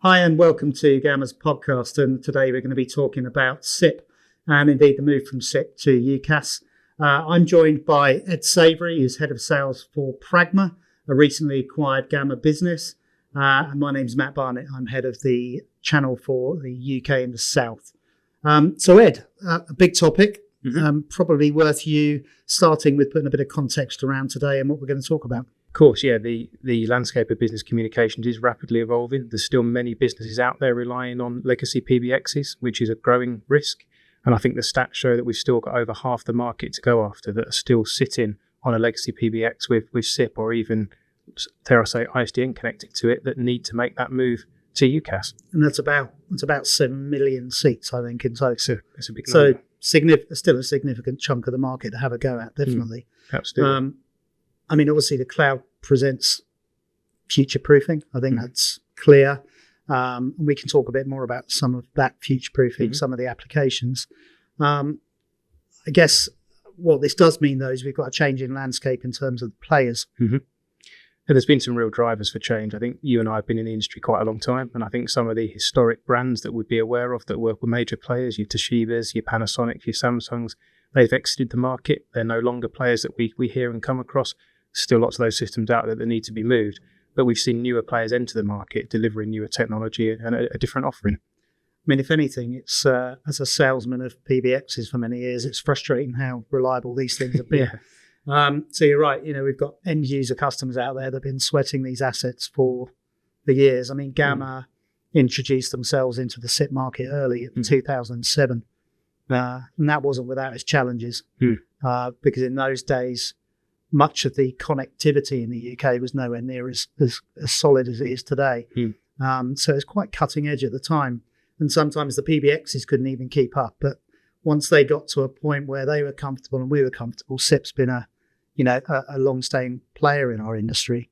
Hi and welcome to Gamma's podcast, and today we're going to be talking about SIP and indeed the move from SIP to UCaaS. I'm joined by Ed Savory, who's Head of Sales for Pragma, a recently acquired Gamma business. And my name's Matt Barnett. I'm Head of the channel for the UK and the South. So Ed, a big topic, probably worth you starting with putting a bit of context around today and what we're going to talk about. Of course, yeah, the landscape of business communications is rapidly evolving. There's still many businesses out there relying on legacy PBXs, which is a growing risk. And I think the stats show that we've still got over half the market to go after that are still sitting on a legacy PBX with SIP or even, dare I say, ISDN connected to it that need to make that move to UCaaS. And that's about 7 million seats, I think, inside. It's a big number. So still a significant chunk of the market to have a go at, definitely. Absolutely. I mean, obviously, the cloud presents future-proofing. I think that's clear. We can talk a bit more about some of that future-proofing, some of the applications. I guess what this does mean, though, is we've got a change in landscape in terms of the players. And there's been some real drivers for change. I think you and I have been in the industry quite a long time, and I think some of the historic brands that we'd be aware of that were major players, your Toshibas, your Panasonic, your Samsungs, they've exited the market. They're no longer players that we hear and come across. Still lots of those systems out there that need to be moved, but we've seen newer players enter the market, delivering newer technology and a different offering. I mean, if anything, it's as a salesman of PBXs for many years, it's frustrating how reliable these things have been. So you're right. You know, we've got end user customers out there that have been sweating these assets for years. I mean, Gamma introduced themselves into the SIP market early in 2007, and that wasn't without its challenges because in those days, much of the connectivity in the UK was nowhere near as solid as it is today. So it's quite cutting edge at the time. And sometimes the PBXs couldn't even keep up. But once they got to a point where they were comfortable and we were comfortable, SIP's been a long-staying player in our industry.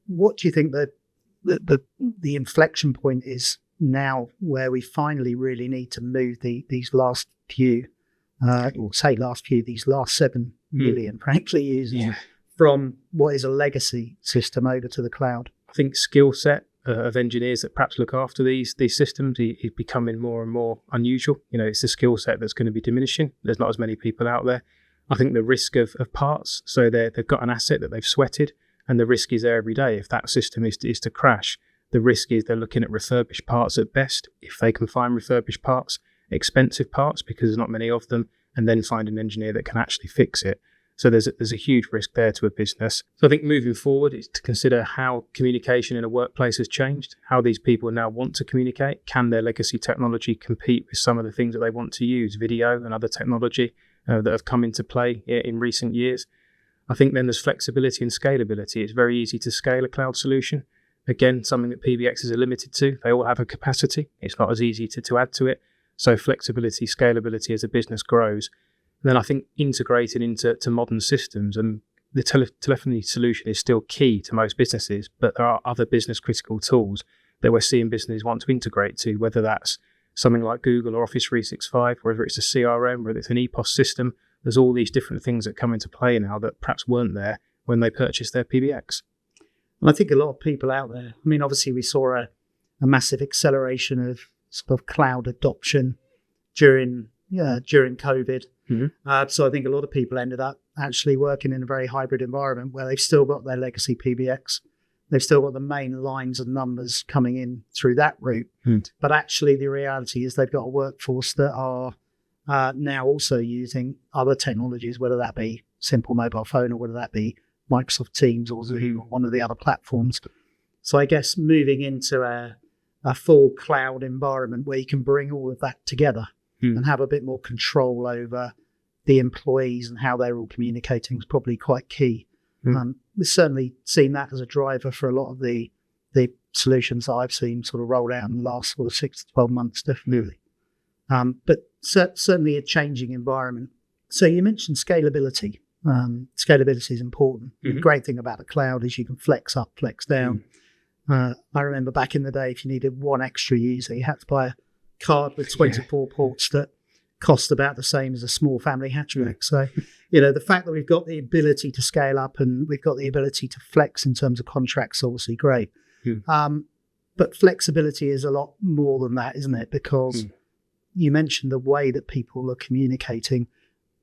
What do you think the inflection point is now where we finally really need to move these last few, these last 7 million, frankly, users from what is a legacy system over to the cloud? I think skill set of engineers that perhaps look after these systems is becoming more and more unusual. You know, it's the skill set that's going to be diminishing. There's not as many people out there. I think the risk of parts, so they've got an asset that they've sweated, and the risk is there every day. If that system is to crash, the risk is they're looking at refurbished parts at best. If they can find refurbished parts, expensive parts because there's not many of them, and then find an engineer that can actually fix it. So there's a huge risk there to a business. So I think moving forward is to consider how communication in a workplace has changed, how these people now want to communicate. Can their legacy technology compete with some of the things that they want to use, video and other technology that have come into play in recent years? I think then there's flexibility and scalability. It's very easy to scale a cloud solution. Again, something that PBXs are limited to. They all have a capacity. It's not as easy to add to it. So flexibility, scalability as a business grows. And then I think integrating into modern systems, and the telephony solution is still key to most businesses, but there are other business critical tools that we're seeing businesses want to integrate to, whether that's something like Google or Office 365, whether it's a CRM, whether it's an EPOS system. There's all these different things that come into play now that perhaps weren't there when they purchased their PBX. And I think a lot of people out there, I mean, obviously we saw a massive acceleration of sort of cloud adoption during COVID. So I think a lot of people ended up actually working in a very hybrid environment where they've still got their legacy PBX. They've still got the main lines and numbers coming in through that route. But actually the reality is they've got a workforce that are now also using other technologies, whether that be simple mobile phone or whether that be Microsoft Teams or Zoom or one of the other platforms. So I guess moving into a full cloud environment where you can bring all of that together and have a bit more control over the employees and how they're all communicating is probably quite key. We've certainly seen that as a driver for a lot of the solutions that I've seen sort of rolled out in the last 6 to 12 months, definitely. But certainly a changing environment. So you mentioned scalability. Scalability is important. The great thing about the cloud is you can flex up, flex down. I remember back in the day, if you needed one extra user, you had to buy a card with 24 ports that cost about the same as a small family hatchback. So, the fact that we've got the ability to scale up and we've got the ability to flex in terms of contracts, obviously great. But flexibility is a lot more than that, isn't it? Because you mentioned the way that people are communicating.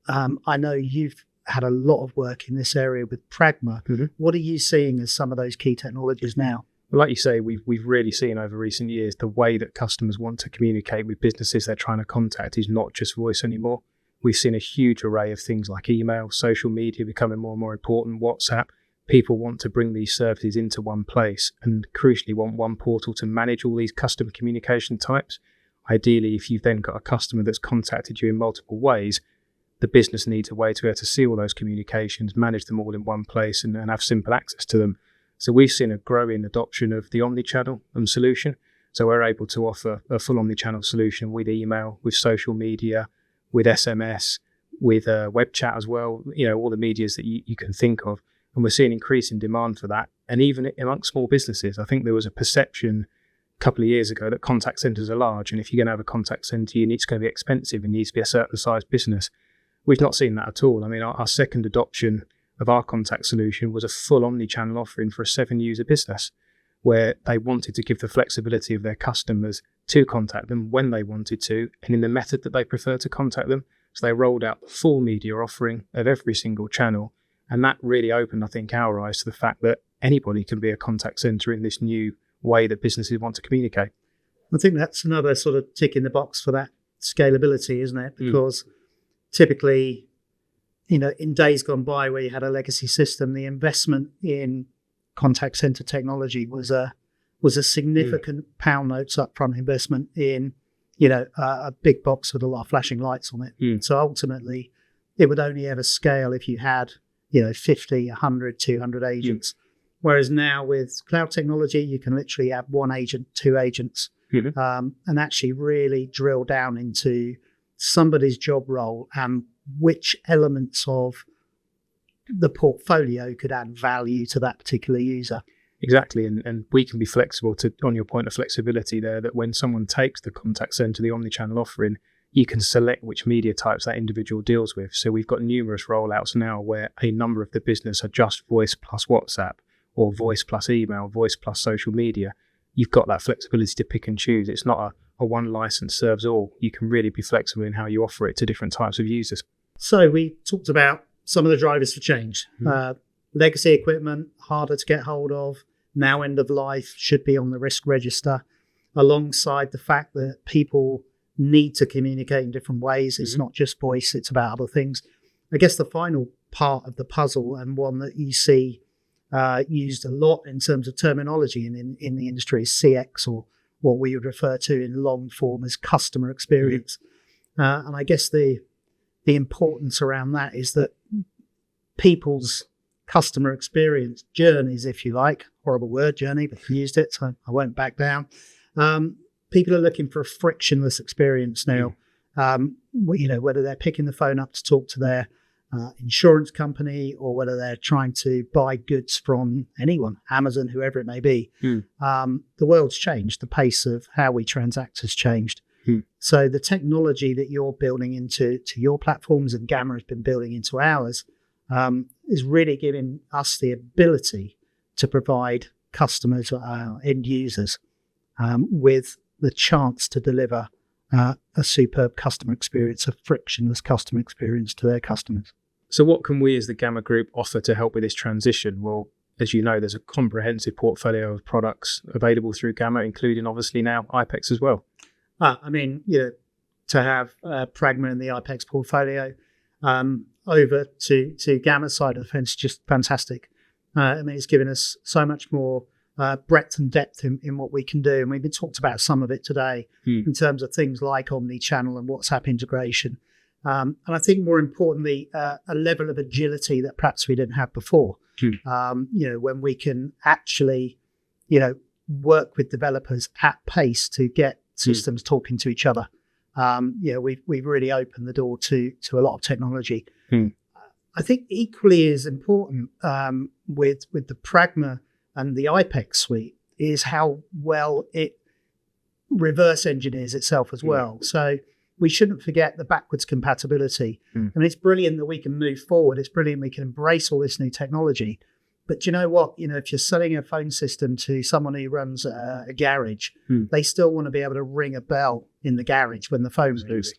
I know you've had a lot of work in this area with Pragma. What are you seeing as some of those key technologies now? Well, like you say, we've really seen over recent years the way that customers want to communicate with businesses they're trying to contact is not just voice anymore. We've seen a huge array of things like email, social media becoming more and more important, WhatsApp. People want to bring these services into one place and crucially want one portal to manage all these customer communication types. Ideally, if you've then got a customer that's contacted you in multiple ways, the business needs a way to be able to see all those communications, manage them all in one place and have simple access to them. So we've seen a growing adoption of the omnichannel solution. So we're able to offer a full omnichannel solution with email, with social media, with SMS, with web chat as well, all the medias that you can think of. And we're seeing increasing demand for that. And even amongst small businesses, I think there was a perception a couple of years ago that contact centres are large. And if you're going to have a contact centre, it's going to be expensive and needs to be a certain size business. We've not seen that at all. I mean, our second adoption of our contact solution was a full omni-channel offering for a 7-user business where they wanted to give the flexibility of their customers to contact them when they wanted to and in the method that they prefer to contact them. So they rolled out the full media offering of every single channel. And that really opened, I think, our eyes to the fact that anybody can be a contact centre in this new way that businesses want to communicate. I think that's another sort of tick in the box for that scalability, isn't it? Because typically, in days gone by where you had a legacy system, the investment in contact centre technology was a significant pound notes upfront investment in, a big box with a lot of flashing lights on it. So ultimately, it would only ever scale if you had 50, 100, 200 agents. Whereas now with cloud technology, you can literally have one agent, two agents, and actually really drill down into somebody's job role and which elements of the portfolio could add value to that particular user. Exactly. And we can be flexible on your point of flexibility there, that when someone takes the contact center, the omnichannel offering, you can select which media types that individual deals with. So we've got numerous rollouts now where a number of the business are just voice plus WhatsApp or voice plus email, voice plus social media. You've got that flexibility to pick and choose. It's not a one license serves all. You can really be flexible in how you offer it to different types of users. So we talked about some of the drivers for change. Legacy equipment, harder to get hold of, now end of life, should be on the risk register, alongside the fact that people need to communicate in different ways. It's not just voice, it's about other things. I guess the final part of the puzzle, and one that you see used a lot in terms of terminology in the industry, is CX, or what we would refer to in long form as customer experience. And I guess the importance around that is that people's customer experience journeys, if you like, horrible word, journey, but you used it, so I won't back down. People are looking for a frictionless experience now. Whether they're picking the phone up to talk to their insurance company or whether they're trying to buy goods from anyone, Amazon, whoever it may be. The world's changed. The pace of how we transact has changed. So the technology that you're building into your platforms and Gamma has been building into ours is really giving us the ability to provide customers, end users, with the chance to deliver a superb customer experience, a frictionless customer experience to their customers. So what can we as the Gamma Group offer to help with this transition? Well, as you know, there's a comprehensive portfolio of products available through Gamma, including obviously now iPECS as well. To have Pragma in the iPECS portfolio over to Gamma's side of the fence, just fantastic. It's given us so much more breadth and depth in what we can do. And we've been talked about some of it today in terms of things like omnichannel and WhatsApp integration. And I think more importantly, a level of agility that perhaps we didn't have before. When we can actually, work with developers at pace to get systems talking to each other. We've really opened the door to a lot of technology. I think equally as important with the Pragma and the iPECS suite is how well it reverse engineers itself as well. So we shouldn't forget the backwards compatibility. It's brilliant that we can move forward. It's brilliant we can embrace all this new technology. But do you know what? If you're selling a phone system to someone who runs a garage, they still want to be able to ring a bell in the garage when the phone rings.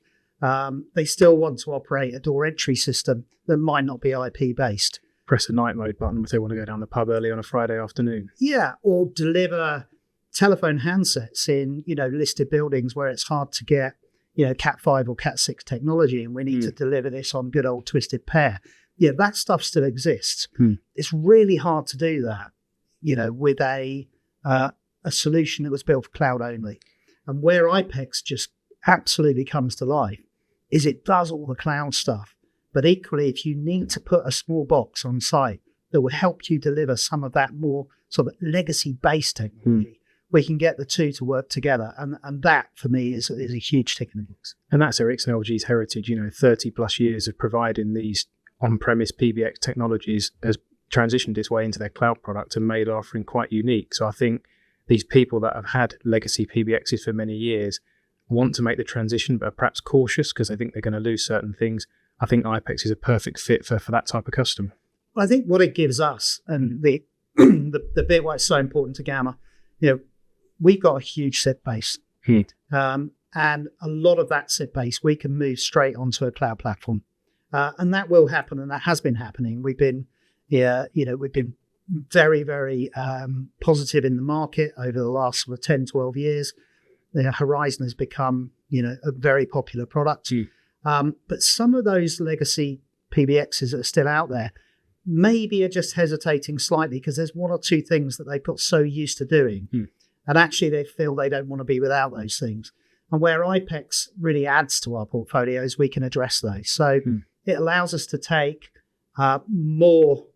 They still want to operate a door entry system that might not be IP based. Press the night mode button if they want to go down the pub early on a Friday afternoon. Yeah, or deliver telephone handsets in, listed buildings where it's hard to get, Cat 5 or Cat 6 technology, and we need to deliver this on good old twisted pair. Yeah, that stuff still exists. It's really hard to do that, with a solution that was built for cloud only. And where iPECS just absolutely comes to life is it does all the cloud stuff. But equally, if you need to put a small box on site that will help you deliver some of that more sort of legacy-based technology, we can get the two to work together. And that, for me, is a huge tick in the box. And that's Ericsson LG's heritage, 30 plus years of providing these on-premise PBX technologies has transitioned its way into their cloud product and made offering quite unique. So I think these people that have had legacy PBXs for many years want to make the transition, but are perhaps cautious because they think they're going to lose certain things. I think iPECS is a perfect fit for that type of customer. Well, I think what it gives us, and the bit why it's so important to Gamma, we've got a huge SIP base. And a lot of that SIP base, we can move straight onto a cloud platform. And that will happen, and that has been happening. We've been very, very positive in the market over the last sort of 10, 12 years. Horizon has become, a very popular product. But some of those legacy PBXs that are still out there maybe are just hesitating slightly because there's one or two things that they've got so used to doing. And actually they feel they don't want to be without those things. And where iPECS really adds to our portfolio is we can address those. So it allows us to take more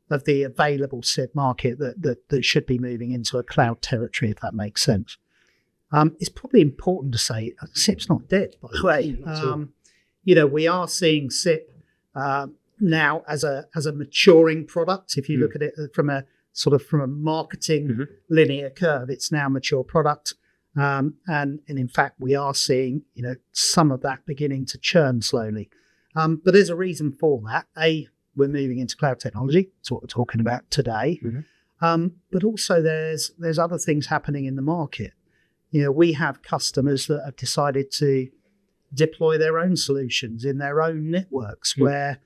of the available SIP market that should be moving into a cloud territory, if that makes sense. It's probably important to say SIP's not dead, by the way. We are seeing SIP now as a maturing product. If you look at it from a marketing linear curve, it's now a mature product. And in fact, we are seeing, some of that beginning to churn slowly. But there's a reason for that. We're moving into cloud technology. That's what we're talking about today. But also there's other things happening in the market. We have customers that have decided to deploy their own solutions in their own networks where,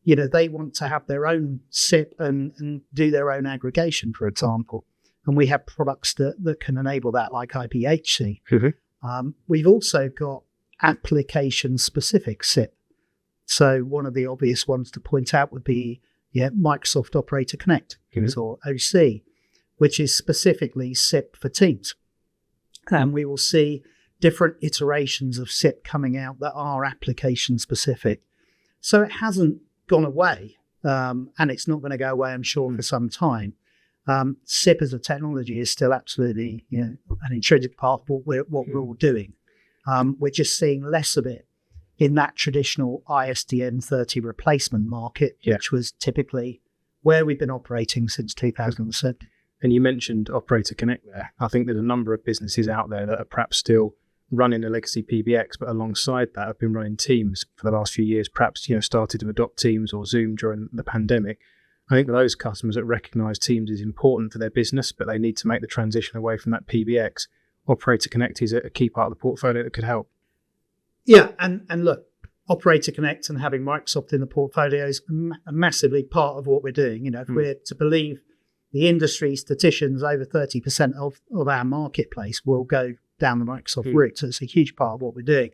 they want to have their own SIP and do their own aggregation, for example. And we have products that can enable that, like IPHC. We've also got application-specific SIP. So one of the obvious ones to point out would be Microsoft Operator Connect, or OC, which is specifically SIP for Teams. And we will see different iterations of SIP coming out that are application-specific. So it hasn't gone away, and it's not going to go away, I'm sure, for some time. SIP as a technology is still absolutely, an intrinsic part of what we're all doing. We're just seeing less of it in that traditional ISDN 30 replacement market, which was typically where we've been operating since 2007. And you mentioned Operator Connect there. I think there's a number of businesses out there that are perhaps still running a legacy PBX, but alongside that have been running Teams for the last few years, perhaps started to adopt Teams or Zoom during the pandemic. I think those customers that recognise Teams is important for their business, but they need to make the transition away from that PBX. Operator Connect is a key part of the portfolio that could help. Yeah, and look, Operator Connect and having Microsoft in the portfolio is a massively part of what we're doing. If we're to believe the industry statisticians, over 30% of our marketplace will go down the Microsoft route. So it's a huge part of what we're doing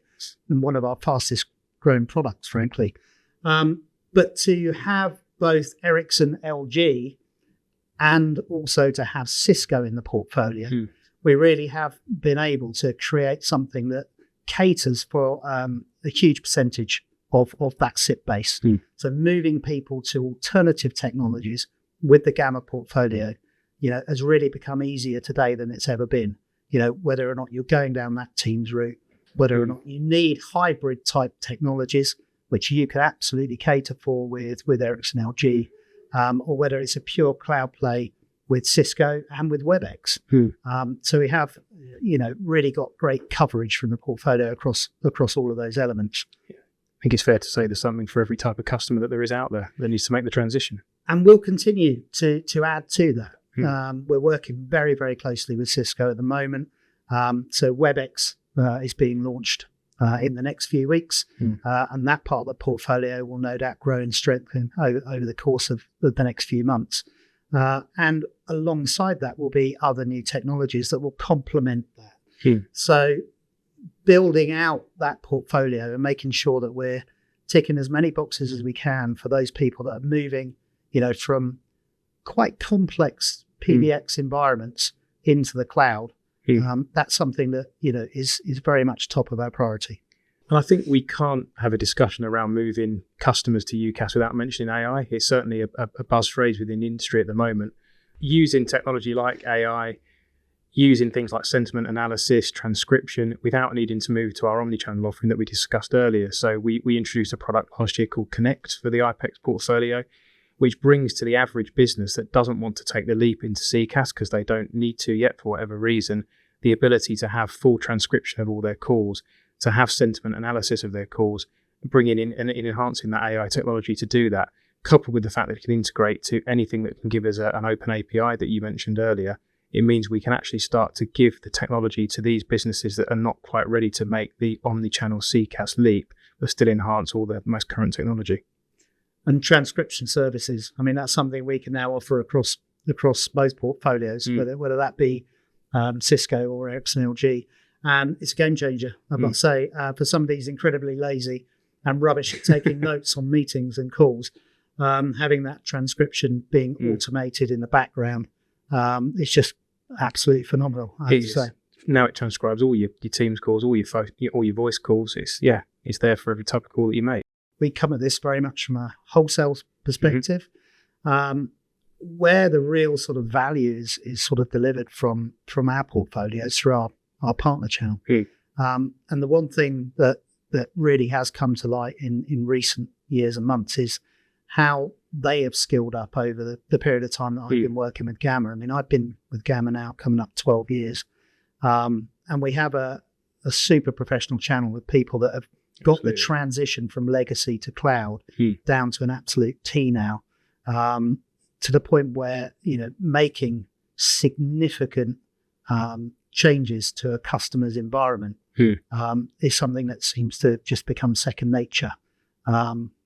and one of our fastest growing products, frankly. But to have both Ericsson, LG, and also to have Cisco in the portfolio, we really have been able to create something that caters for a huge percentage of that SIP base. So moving people to alternative technologies with the Gamma portfolio, has really become easier today than it's ever been. Whether or not you're going down that Teams route, whether or not you need hybrid type technologies, which you can absolutely cater for with Ericsson LG, or whether it's a pure cloud play with Cisco and with WebEx. So we have, really got great coverage from the portfolio across all of those elements. I think it's fair to say there's something for every type of customer that there is out there that needs to make the transition. And we'll continue to add to that. We're working very, very closely with Cisco at the moment. So WebEx is being launched in the next few weeks. And that part of the portfolio will no doubt grow and strengthen over the course of the next few months. And alongside that will be other new technologies that will complement that. So building out that portfolio and making sure that we're ticking as many boxes as we can for those people that are moving, from quite complex PBX environments into the cloud. That's something that, is very much top of our priority. And I think we can't have a discussion around moving customers to UCaaS without mentioning AI. It's certainly a buzz phrase within the industry at the moment. Using technology like AI, using things like sentiment analysis, transcription, without needing to move to our omnichannel offering that we discussed earlier. So we introduced a product last year called Connect for the iPECS portfolio, which brings to the average business that doesn't want to take the leap into CCaaS because they don't need to yet for whatever reason, the ability to have full transcription of all their calls, to have sentiment analysis of their calls, bringing in and enhancing that AI technology to do that, coupled with the fact that it can integrate to anything that can give us an open API that you mentioned earlier. It means we can actually start to give the technology to these businesses that are not quite ready to make the omnichannel CCaaS leap, but still enhance all the most current technology. And transcription services, that's something we can now offer across both portfolios, whether that be Cisco or Ericsson LG. And it's a game changer, I've got to say, for somebody who's incredibly lazy and rubbish at taking notes on meetings and calls. Having that transcription being automated in the background, it's just absolutely phenomenal, I have to say. Now it transcribes all your Teams calls, all your voice calls. It's there for every type of call that you make. We come at this very much from a wholesale perspective, where the real sort of value is sort of delivered from our portfolios through our partner channel. And the one thing that really has come to light in recent years and months is how they have skilled up over the period of time that I've been working with Gamma. I've been with Gamma now coming up 12 years. And we have a super professional channel with people that have got the transition from legacy to cloud down to an absolute T now, to the point where, making significant changes to a customer's environment is something that seems to just become second nature.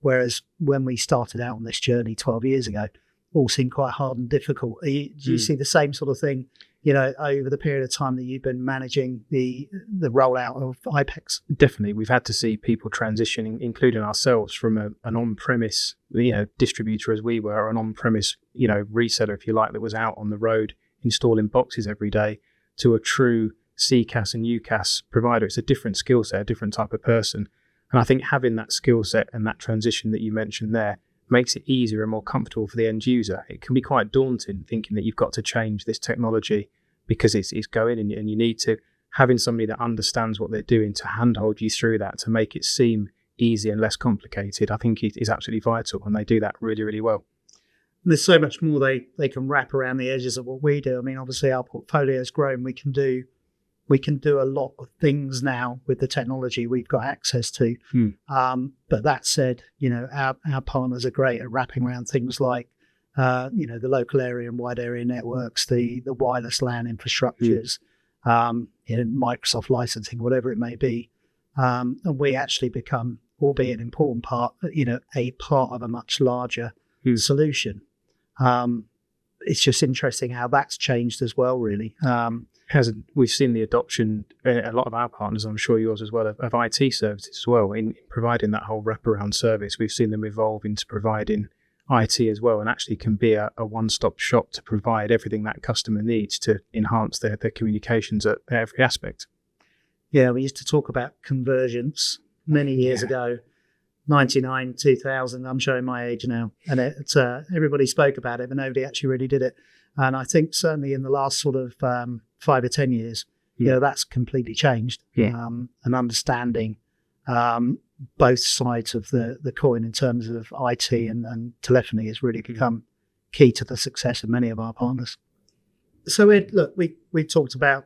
Whereas when we started out on this journey 12 years ago, all seemed quite hard and difficult. Do you see the same sort of thing, over the period of time that you've been managing the rollout of iPECS? Definitely. We've had to see people transitioning, including ourselves, from an on-premise, distributor as we were, or an on-premise, reseller, if you like, that was out on the road installing boxes every day, to a true CCaaS and UCaaS provider. It's a different skill set, a different type of person. And I think having that skill set and that transition that you mentioned there makes it easier and more comfortable for the end user. It can be quite daunting thinking that you've got to change this technology because it's going and you need to. Having somebody that understands what they're doing to handhold you through that, to make it seem easy and less complicated, I think it is absolutely vital, and they do that really, really well. And there's so much more they can wrap around the edges of what we do. Obviously our portfolio has grown. We can do a lot of things now with the technology we've got access to. But that said, our partners are great at wrapping around things like, the local area and wide area networks, the wireless LAN infrastructures, Microsoft licensing, whatever it may be. And we actually become, albeit an important part, a part of a much larger solution. It's just interesting how that's changed as well, really. We've seen the adoption, a lot of our partners, I'm sure yours as well, of IT services as well, in providing that whole wraparound service. We've seen them evolve into providing IT as well, and actually can be a one-stop shop to provide everything that customer needs to enhance their communications at every aspect. Yeah, we used to talk about convergence many years ago, 99, 2000, I'm showing my age now. And everybody spoke about it, but nobody actually really did it. And I think certainly in the last sort of 5 or 10 years, that's completely changed. And understanding both sides of the coin in terms of IT and telephony has really become key to the success of many of our partners. So Ed, look, we talked about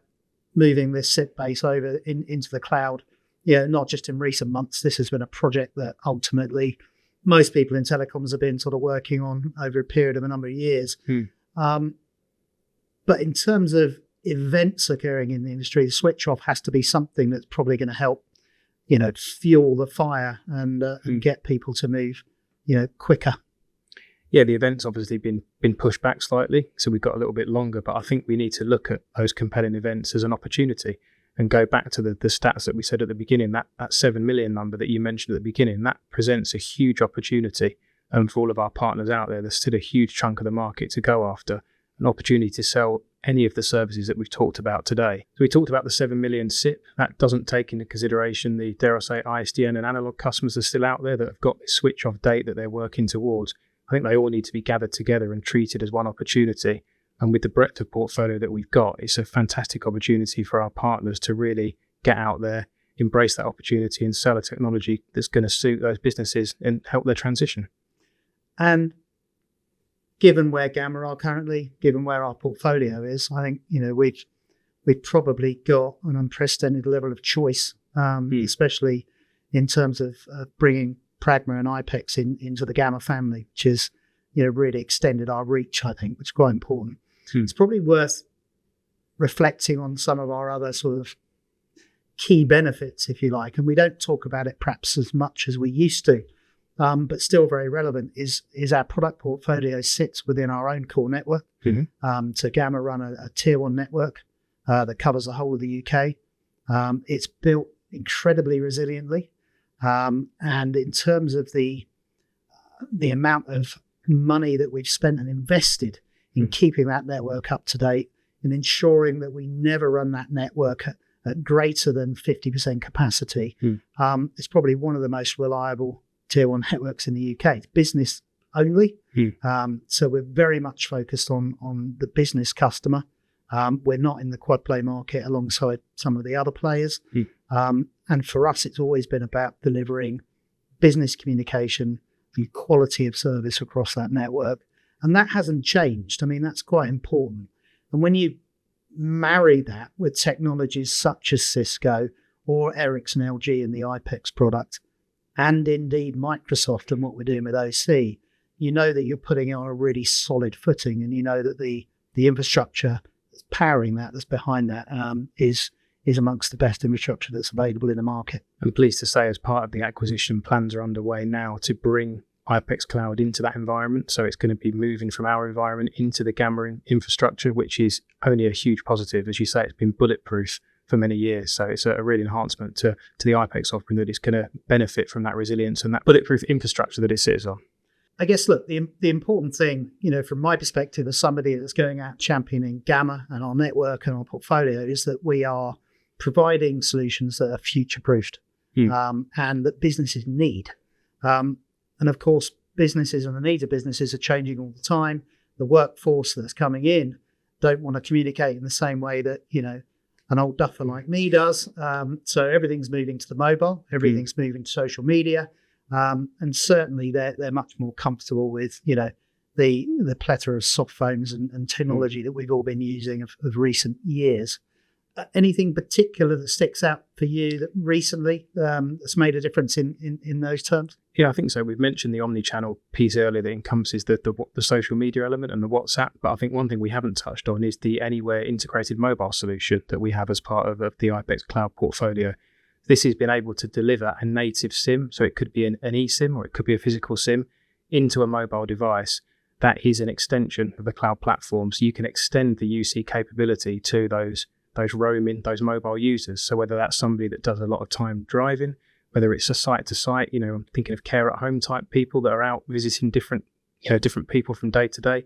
moving this SIP base over into the cloud. Not just in recent months. This has been a project that ultimately most people in telecoms have been sort of working on over a period of a number of years. But in terms of events occurring in the industry, the switch off has to be something that's probably going to help, fuel the fire and get people to move, quicker. Yeah, the event's obviously been pushed back slightly, so we've got a little bit longer, but I think we need to look at those compelling events as an opportunity and go back to the stats that we said at the beginning, that 7 million number that you mentioned at the beginning. That presents a huge opportunity for all of our partners out there. There's still a huge chunk of the market to go after, an opportunity to sell any of the services that we've talked about today. So we talked about the 7 million SIP. That doesn't take into consideration the, dare I say, ISDN and analog customers that are still out there that have got this switch off date that they're working towards. I think they all need to be gathered together and treated as one opportunity. And with the breadth of portfolio that we've got, it's a fantastic opportunity for our partners to really get out there, embrace that opportunity and sell a technology that's going to suit those businesses and help their transition. And given where Gamma are currently, given where our portfolio is, I think, we've probably got an unprecedented level of choice, especially in terms of bringing Pragma and iPECS into the Gamma family, which has really extended our reach, I think, which is quite important. It's probably worth reflecting on some of our other sort of key benefits, if you like, and we don't talk about it perhaps as much as we used to, but still very relevant, is our product portfolio sits within our own core network. So Gamma run a tier 1 network that covers the whole of the UK. It's built incredibly resiliently. And in terms of the amount of money that we've spent and invested in keeping that network up to date and ensuring that we never run that network at greater than 50% capacity, it's probably one of the most reliable tier 1 networks in the UK. It's business only. So we're very much focused on the business customer. We're not in the quad play market alongside some of the other players. And for us, it's always been about delivering business communication and quality of service across that network. And that hasn't changed. I mean, that's quite important. And when you marry that with technologies such as Cisco or Ericsson, LG and the iPECS product, and indeed Microsoft and what we're doing with OC, you know that you're putting it on a really solid footing, and you know that the infrastructure that's powering that, that's behind that, is amongst the best infrastructure that's available in the market. I'm pleased to say, as part of the acquisition, plans are underway now to bring iPECS Cloud into that environment. So it's going to be moving from our environment into the Gamma infrastructure, which is only a huge positive. As you say, it's been bulletproof for many years. So it's a real enhancement to the iPECS offering that is going to benefit from that resilience and that bulletproof infrastructure that it sits on. I guess, look, the important thing, from my perspective as somebody that's going out championing Gamma and our network and our portfolio, is that we are providing solutions that are future-proofed and that businesses need. And of course, businesses and the needs of businesses are changing all the time. The workforce that's coming in don't want to communicate in the same way that, an old duffer like me does. So everything's moving to the mobile, everything's moving to social media. And certainly they're much more comfortable with, the plethora of soft phones and technology that we've all been using of recent years. Anything particular that sticks out for you that recently that's made a difference in those terms? Yeah, I think so. We've mentioned the omnichannel piece earlier that encompasses the social media element and the WhatsApp. But I think one thing we haven't touched on is the Anywhere integrated mobile solution that we have as part of the iPECS Cloud portfolio. This has been able to deliver a native SIM, so it could be an eSIM or it could be a physical SIM, into a mobile device. That is an extension of the cloud platform. So you can extend the UC capability to those roaming, those mobile users. So whether that's somebody that does a lot of time driving, whether it's a site to site, I'm thinking of care at home type people that are out visiting different people from day to day,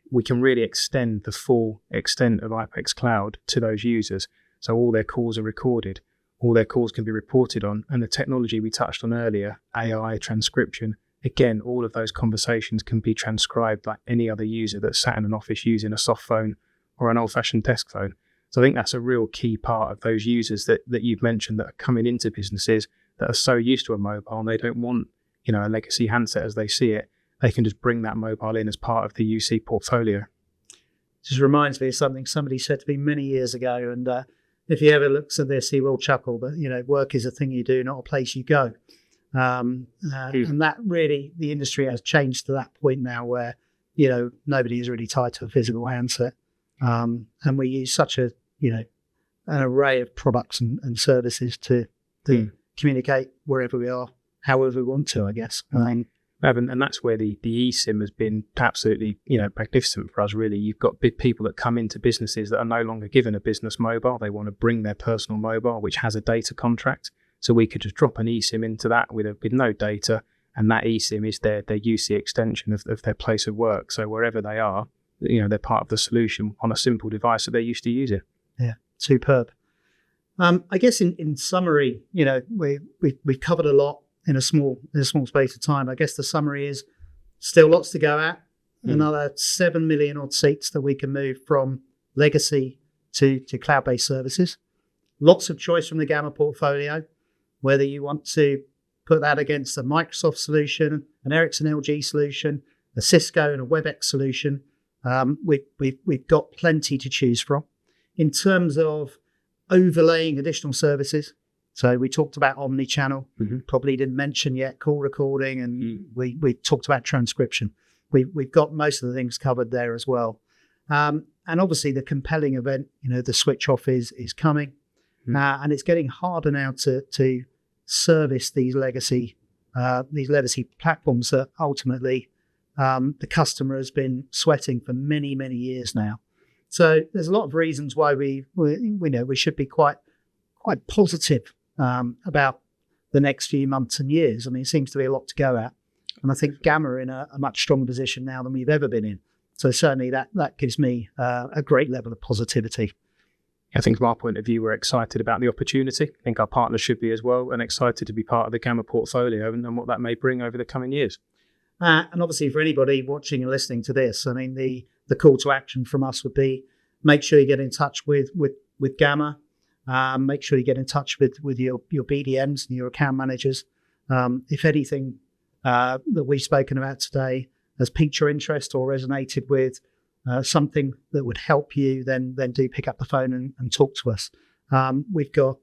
we can really extend the full extent of iPECS Cloud to those users. So all their calls are recorded, all their calls can be reported on, and the technology we touched on earlier, AI, transcription, again, all of those conversations can be transcribed like any other user that's sat in an office using a soft phone or an old-fashioned desk phone. So I think that's a real key part of those users that you've mentioned that are coming into businesses that are so used to a mobile and they don't want, a legacy handset as they see it. They can just bring that mobile in as part of the UC portfolio. Just reminds me of something somebody said to me many years ago. And if he ever looks at this, he will chuckle. But, work is a thing you do, not a place you go. And that really, the industry has changed to that point now where, nobody is really tied to a physical handset. And we use such an array of products and services to communicate wherever we are, however we want to, I guess. And that's where the eSIM has been absolutely, magnificent for us, really. You've got big people that come into businesses that are no longer given a business mobile. They want to bring their personal mobile, which has a data contract. So we could just drop an eSIM into that with no data, and that eSIM is their UC extension of their place of work. So wherever they are, they're part of the solution on a simple device that they're used to using. Yeah, superb. I guess in summary, we've covered a lot in a small space of time. I guess the summary is still lots to go at. Another 7 million odd seats that we can move from legacy to cloud-based services. Lots of choice from the Gamma portfolio, whether you want to put that against a Microsoft solution, an Ericsson LG solution, a Cisco and a WebEx solution. We've got plenty to choose from. In terms of overlaying additional services, so we talked about omnichannel, probably didn't mention yet call recording, and we talked about transcription. We've got most of the things covered there as well. And obviously the compelling event, the switch off is coming, and it's getting harder now to service these legacy platforms that ultimately the customer has been sweating for many, many years now. So there's a lot of reasons why we should be quite positive about the next few months and years. I mean, it seems to be a lot to go at. And I think Gamma are in a much stronger position now than we've ever been in. So certainly that gives me a great level of positivity. I think from our point of view, we're excited about the opportunity. I think our partners should be as well, and excited to be part of the Gamma portfolio and what that may bring over the coming years. And obviously for anybody watching and listening to this, I mean, the call to action from us would be make sure you get in touch with Gamma. Make sure you get in touch with your BDMs and your account managers. If anything that we've spoken about today has piqued your interest or resonated with something that would help you, then do pick up the phone and talk to us. We've got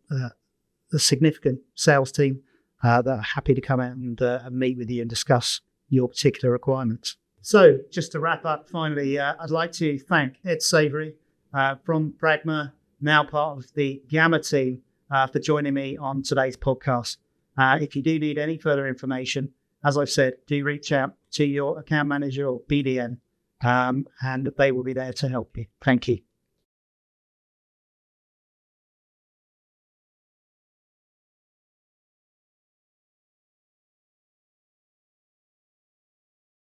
a significant sales team that are happy to come out and meet with you and discuss your particular requirements. So just to wrap up, finally, I'd like to thank Ed Savory from Pragma, now part of the Gamma team, for joining me on today's podcast. If you do need any further information, as I've said, do reach out to your account manager or BDM, and they will be there to help you. Thank you.